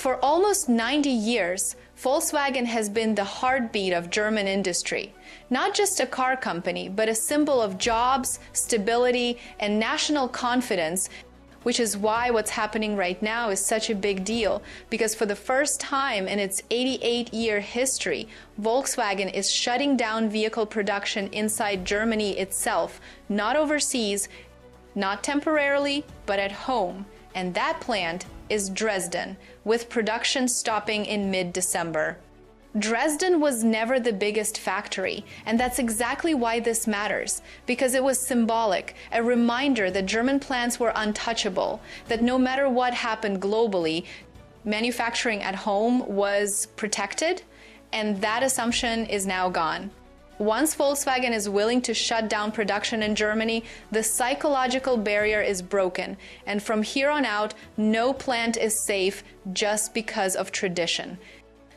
For almost 90 years, Volkswagen has been the heartbeat of German industry. Not just a car company, but a symbol of jobs, stability, and national confidence, which is why what's happening right now is such a big deal, because for the first time in its 88-year history, Volkswagen is shutting down vehicle production inside Germany itself, not overseas, not temporarily, but at home. And that plant is Dresden, with production stopping in mid-December. Dresden was never the biggest factory, and that's exactly why this matters, because it was symbolic, a reminder that German plants were untouchable, that no matter what happened globally, manufacturing at home was protected, and that assumption is now gone. Once Volkswagen is willing to shut down production in Germany, the psychological barrier is broken, and from here on out, no plant is safe just because of tradition.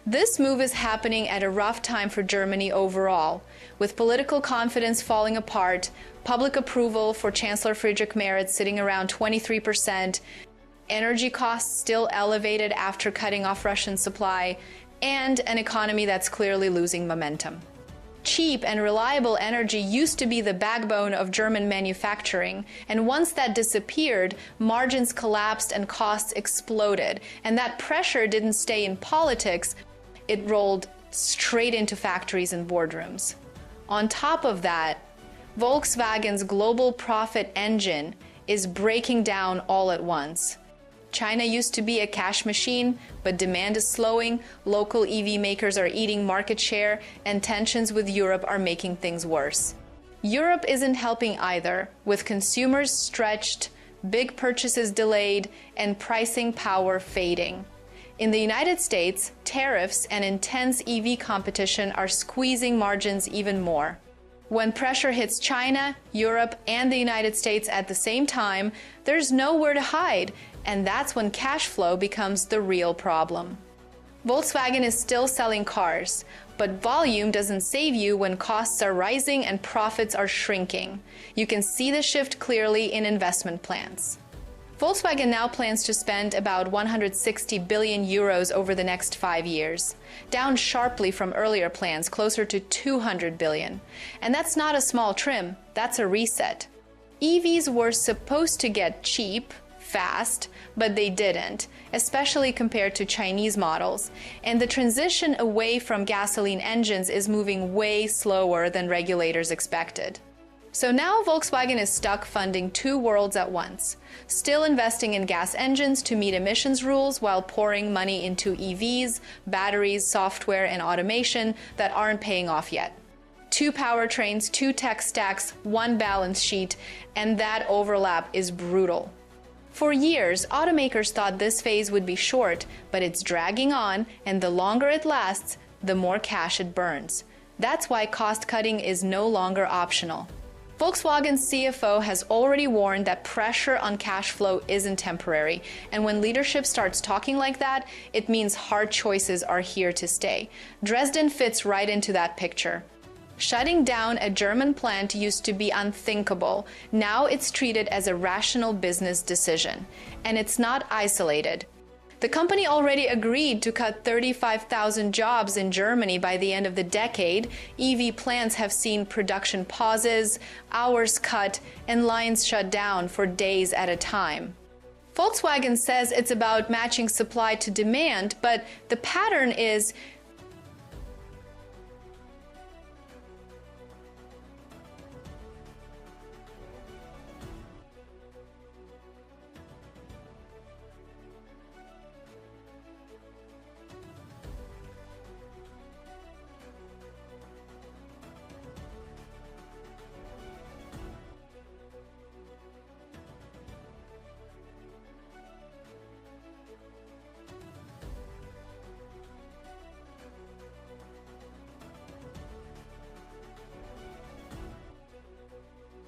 This move is happening at a rough time for Germany overall, with political confidence falling apart, public approval for Chancellor Friedrich Merz sitting around 23%, energy costs still elevated after cutting off Russian supply, and an economy that's clearly losing momentum. Cheap and reliable energy used to be the backbone of German manufacturing, and once that disappeared, margins collapsed and costs exploded. And that pressure didn't stay in politics, it rolled straight into factories and boardrooms. On top of that, Volkswagen's global profit engine is breaking down all at once. China used to be a cash machine, but demand is slowing, local EV makers are eating market share, and tensions with Europe are making things worse. Europe isn't helping either, with consumers stretched, big purchases delayed, and pricing power fading. In the United States, tariffs and intense EV competition are squeezing margins even more. When pressure hits China, Europe, and the United States at the same time, there's nowhere to hide, and that's when cash flow becomes the real problem. Volkswagen is still selling cars, but volume doesn't save you when costs are rising and profits are shrinking. You can see the shift clearly in investment plans. Volkswagen now plans to spend about 160 billion euros over the next 5 years, down sharply from earlier plans closer to 200 billion. And that's not a small trim, that's a reset. EVs were supposed to get cheap, fast, but they didn't, especially compared to Chinese models. And the transition away from gasoline engines is moving way slower than regulators expected. So now Volkswagen is stuck funding two worlds at once, still investing in gas engines to meet emissions rules while pouring money into EVs, batteries, software, and automation that aren't paying off yet. Two powertrains, two tech stacks, one balance sheet, and that overlap is brutal. For years, automakers thought this phase would be short, but it's dragging on, and the longer it lasts, the more cash it burns. That's why cost-cutting is no longer optional. Volkswagen's CFO has already warned that pressure on cash flow isn't temporary, and when leadership starts talking like that, it means hard choices are here to stay. Dresden fits right into that picture. Shutting down a German plant used to be unthinkable. Now it's treated as a rational business decision, and it's not isolated. The company already agreed to cut 35,000 jobs in Germany by the end of the decade. EV plants have seen production pauses, hours cut, and lines shut down for days at a time. Volkswagen says it's about matching supply to demand, but the pattern is